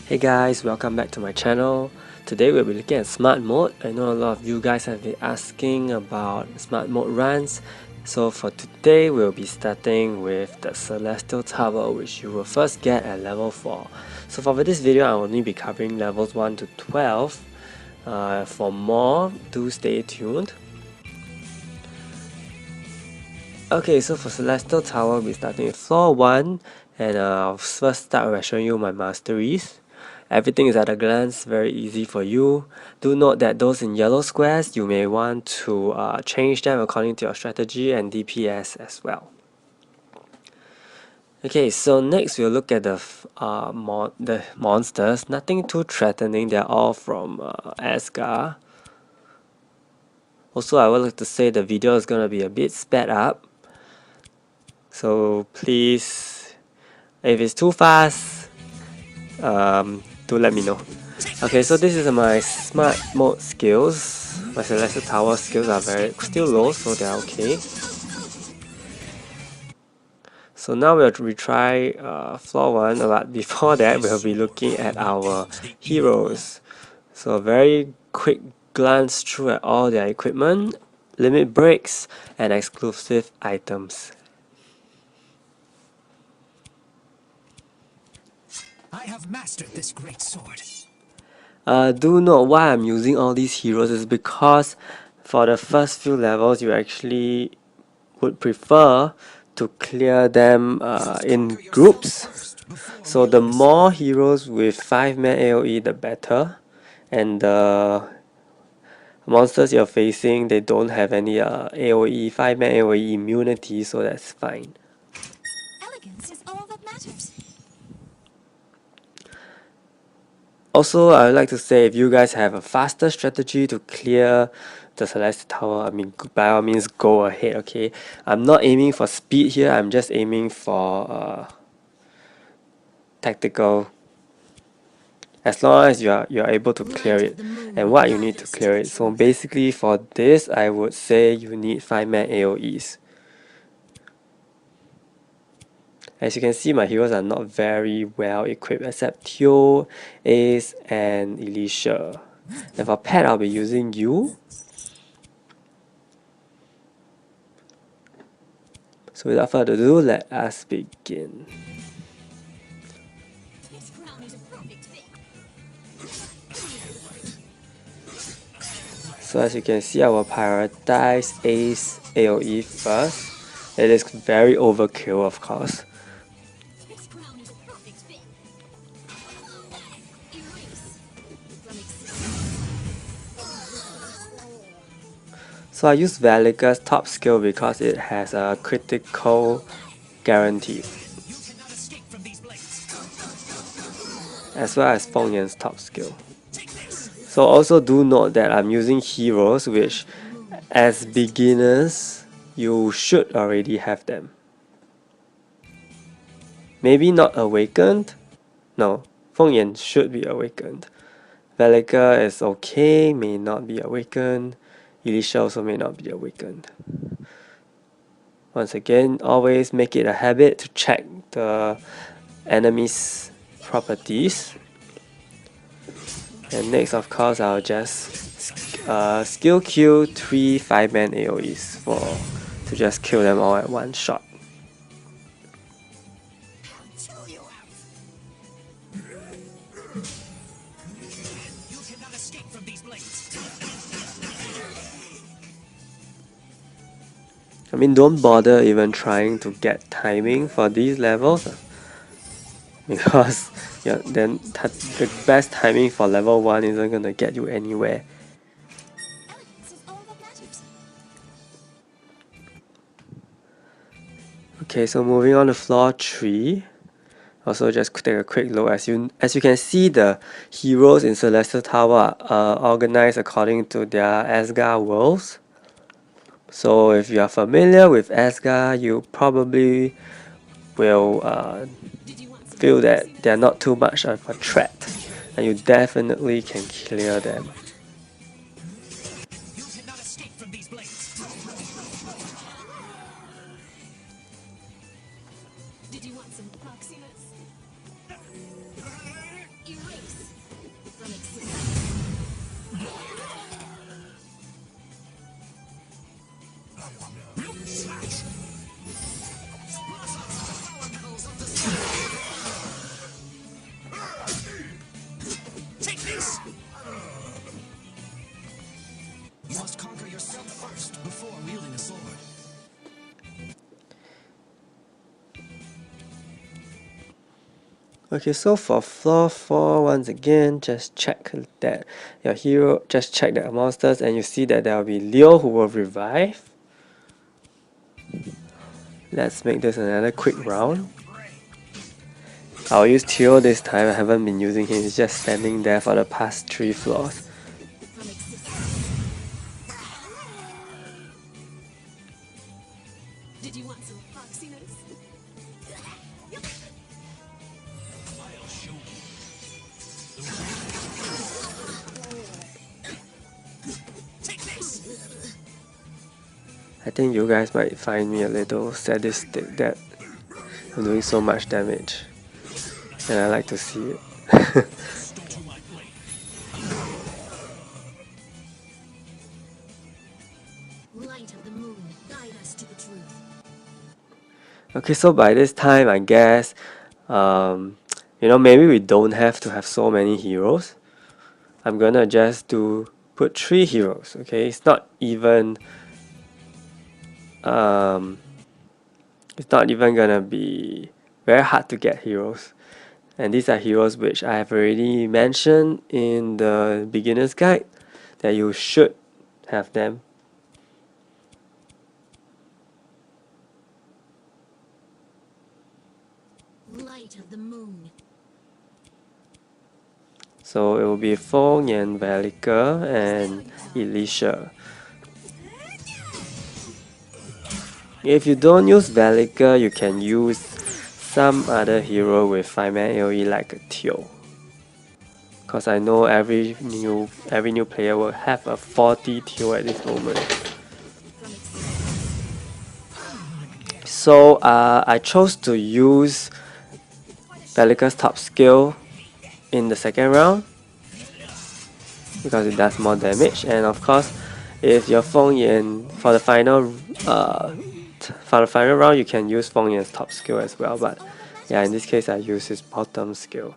Hey guys, welcome back to my channel. Today we'll be looking at smart mode. I know a lot of you guys have been asking about smart mode runs. So for today we'll be starting with the Celestial Tower, which you will first get at level 4. So for this video I'll only be covering levels 1 to 12. For more, do stay tuned. Okay, so for Celestial Tower we'll be starting with floor 1, and I'll first start by showing you my masteries. Everything is at a glance, very easy for you. Do note that those in yellow squares, you may want to change them according to your strategy and DPS as well. Okay, so next we'll look at the monsters. Nothing too threatening, they're all from Asgard. Also, I would like to say the video is gonna be a bit sped up. So please, if it's too fast, do let me know. Okay, so this is my smart mode skills. My Celestial Tower skills are still low, so they're okay. So now we'll retry floor 1, but before that we'll be looking at our heroes. So a very quick glance through at all their equipment, limit breaks, and exclusive items. I have mastered this great sword. Do note why I'm using all these heroes is because for the first few levels you actually would prefer to clear them in groups. So the more heroes with 5-man AoE the better, and the monsters you're facing, they don't have any AoE 5-man AoE immunity, so that's fine. Elegance is all that matters. Also, I would like to say, if you guys have a faster strategy to clear the Celestial Tower, I mean, by all means, go ahead, okay? I'm not aiming for speed here, I'm just aiming for tactical. As long as you're able to clear it, and what you need to clear it. So basically for this, I would say you need 5-man AoEs. As you can see, my heroes are not very well equipped except Teo, Ace, and Elisha. And for pet, I'll be using you. So without further ado, let us begin. This crown is a perfect fit. So as you can see, I will prioritize Ace AoE first. It is very overkill, of course. This crown is a perfect fit. Erase from existence. So I use Velika's top skill because it has a critical guarantee, as well as Feng Yan's top skill. So also do note that I'm using heroes which, as beginners, you should already have them. Maybe not awakened? No, Feng Yan should be awakened. Velika is okay, may not be awakened. Elisha also may not be awakened. Once again, always make it a habit to check the enemy's properties. And next, of course, I'll just skill queue 3 5-man AoEs to just kill them all at one shot. I mean, don't bother even trying to get timing for these levels, because then the best timing for level 1 isn't gonna get you anywhere. Elegance is all that matters. Okay, so moving on to floor 3. Also, just take a quick look. As you can see, the heroes in Celestial Tower are organized according to their Asgard worlds. So if you are familiar with Asgard, you probably will feel that they're not too much of a threat, and you definitely can clear them. Did you want some proxiness? Erase Okay, so for floor 4, once again, just check that your hero, just check the monsters, and you see that there will be Leo who will revive. Let's make this another quick round. I'll use Theo this time. I haven't been using him, he's just standing there for the past 3 floors. From existence. Did you want some foxiness? I'll show you. Take this. I think you guys might find me a little sadistic that I'm doing so much damage, and I like to see it. Stole to my blade. Light of the moon, guide us to the truth. Okay, so by this time, I guess, maybe we don't have to have so many heroes. I'm gonna just put 3 heroes. Okay, it's not even gonna be very hard to get heroes, and these are heroes which I have already mentioned in the beginner's guide that you should have them. Light of the moon. So it will be Feng and Velika and Elisha. If you don't use Velika, you can use some other hero with 5-man AoE like a Teo. Cause I know every new player will have a 40 Teo at this moment. So I chose to use Velika's top skill in the second round because it does more damage, and of course, if you're Feng Yan for the final round, you can use Feng Yan's top skill as well. But yeah, in this case, I use his bottom skill.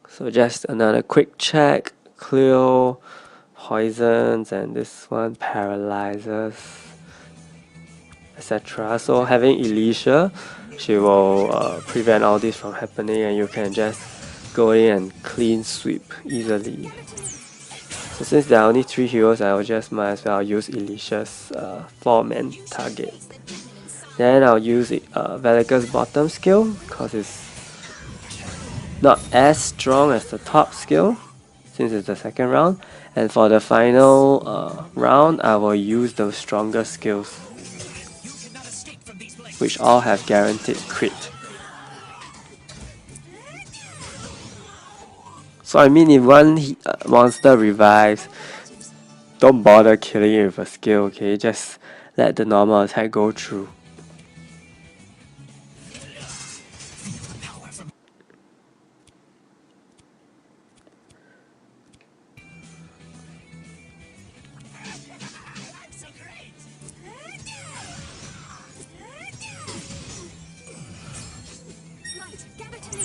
So just another quick check: Cleo, poisons, and this one paralyzes, etc. So having Elisha, she will prevent all this from happening, and you can just go in and clean sweep easily. So since there are only 3 heroes, I will just might as well use Elisha's 4-man target. Then I'll use Velika's bottom skill because it's not as strong as the top skill since it's the second round. And for the final round, I will use the stronger skills, which all have guaranteed crit. So I mean, if one monster revives, don't bother killing it with a skill, okay? Just let the normal attack go through. Light, gather to me.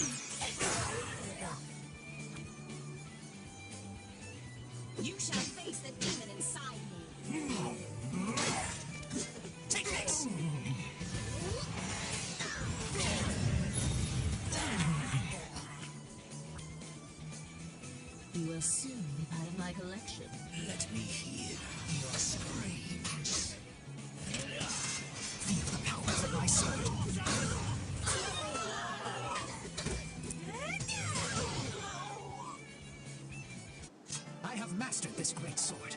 You shall face the demon inside me. Take this. You will soon be part of my collection. Let me hear your screams. Feel the powers of my sword. I have mastered this great sword.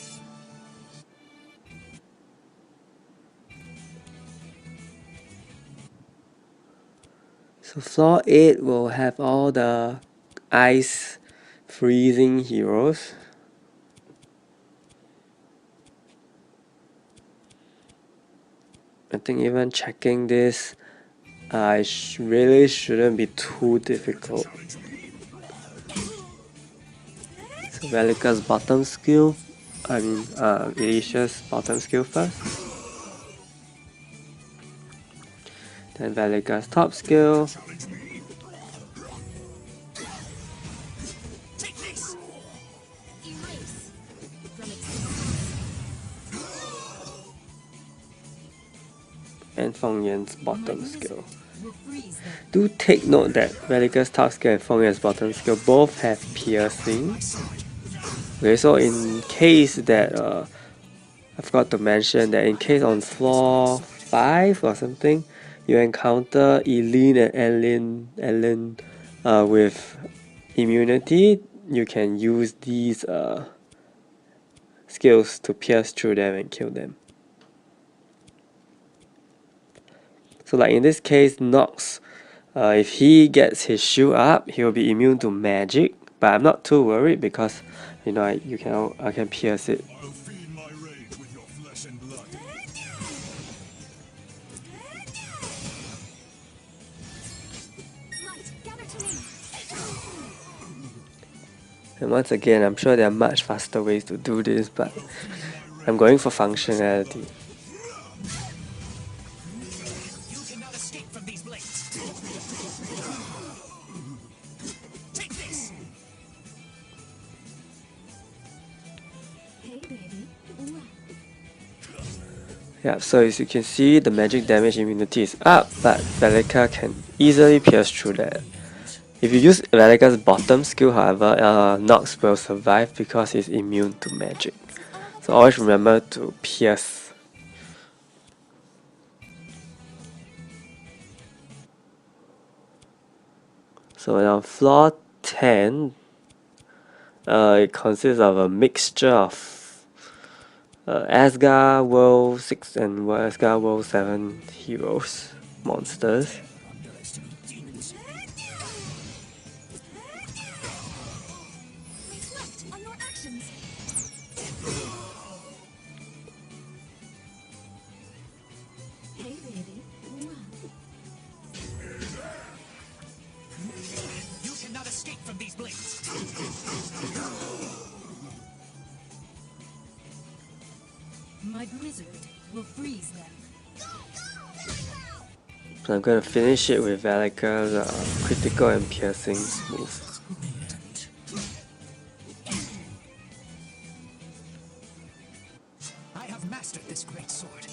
So floor 8 will have all the ice freezing heroes. I think even checking this really shouldn't be too difficult. So Velika's bottom skill, Elisha's bottom skill first. Then Velika's top skill. Take this. Erase. From existence. and Feng Yan's bottom My skill. wizard will freeze them. Do take note that Relica's top skill and Feng Yan's bottom skill both have piercing. Okay, so in case that I forgot to mention that in case on floor 5 or something, you encounter Eileen and Ellen with immunity, you can use these skills to pierce through them and kill them. So like in this case, Nox, if he gets his shield up, he will be immune to magic, but I'm not too worried because I can pierce it. I'll feed my rage with your flesh and blood. Light, gather to me. And once again, I'm sure there are much faster ways to do this, but I'm going for functionality. You cannot escape from these blades. Take this. Hey, baby. Ooh. Yeah, so as you can see, the magic damage immunity is up, but Velika can easily pierce through that. If you use Velika's bottom skill, however, Nox will survive because he's immune to magic. So always remember to pierce. So now floor 10, it consists of a mixture of Asgard World 6 and Asgard World 7 heroes, monsters. Reflect on your actions. Hey, baby. Ooh. You cannot escape from these blades. My wizard will freeze them. So I'm gonna finish it with Velika's critical and piercing move. I have mastered this great sword.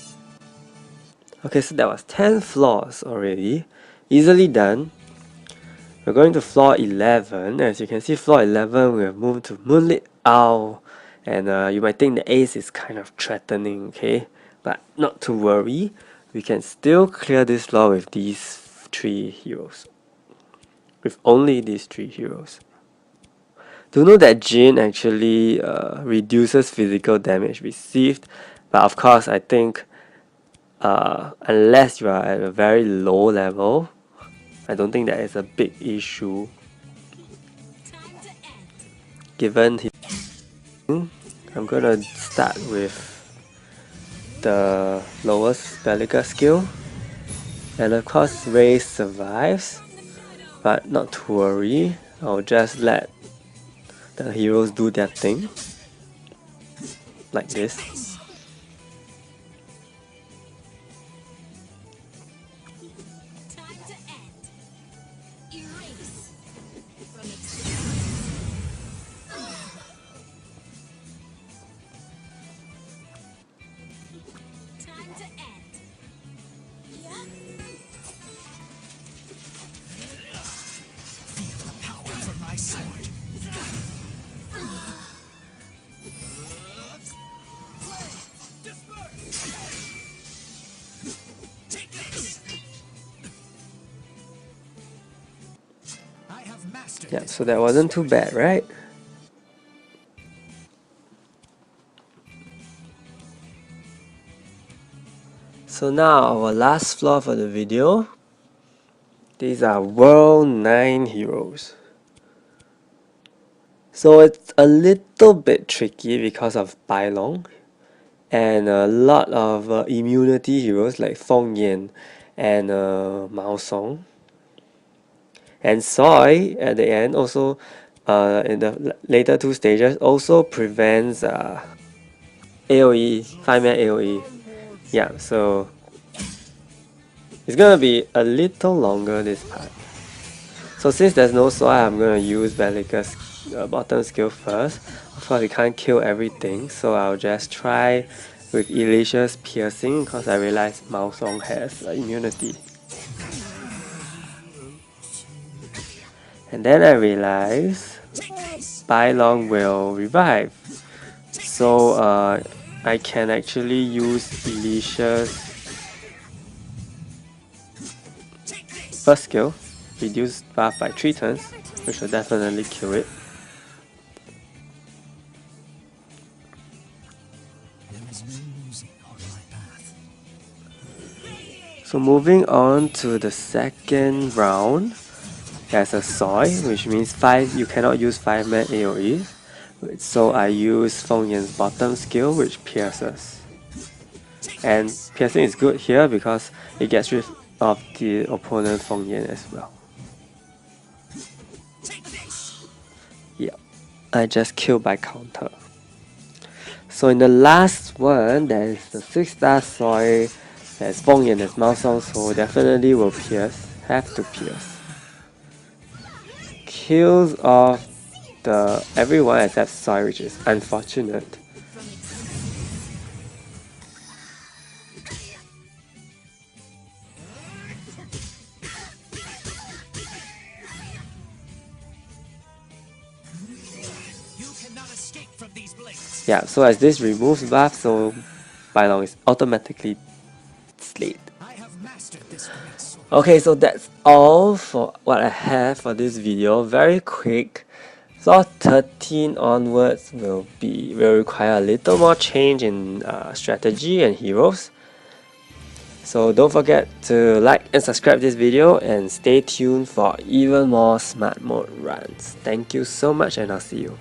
Okay, so that was 10 floors already. Easily done. We're going to floor 11. As you can see, floor 11, we have moved to Moonlit Owl. And you might think the ace is kind of threatening, okay? But not to worry. We can still clear this floor with these 3 heroes. With only these 3 heroes. Do know that Jin actually reduces physical damage received. But of course, I think unless you are at a very low level, I don't think that is a big issue. Time to end. Given his, I'm gonna start with the lowest Bellica skill, and of course Ray survives, but not to worry. I'll just let the heroes do their thing, like this. Time to end. Erase. From existence. Time to end. Feel the power from my sword. Take this. I have mastered Yeah, this so that great wasn't too sword. bad, right? So now our last floor for the video. These are World 9 heroes. So it's a little bit tricky because of Bai Long and a lot of immunity heroes like Feng Yan and Mao Song. And Soy at the end also in the later 2 stages also prevents AoE, 5-man AoE. Yeah, so it's gonna be a little longer this part. So since there's no Soy, I'm gonna use Velika's bottom skill first. Of course, you can't kill everything, so I'll just try with Alicia's piercing because I realized Mao Song has immunity. And then I realized Bai Long will revive. So I can actually use Alicia's first skill, reduce buff by 3 turns, which will definitely kill it. So moving on to the second round, there's a Soy, which means you cannot use 5-man AoE. So I use Feng Yan's bottom skill, which pierces. And piercing is good here because it gets rid of the opponent Feng Yan as well. Yeah, I just killed by counter. So in the last one, there is the 6-star Soy. There's Feng Yan, there's Mao Song, so definitely will pierce. Have to pierce. Kills off everyone except Soy, which is unfortunate. Yeah, so as this removes buff, so Bai Long is automatically slayed. Okay, so that's all for what I have for this video. Very quick. So 13 onwards will require a little more change in strategy and heroes. So don't forget to like and subscribe this video and stay tuned for even more smart mode runs. Thank you so much and I'll see you.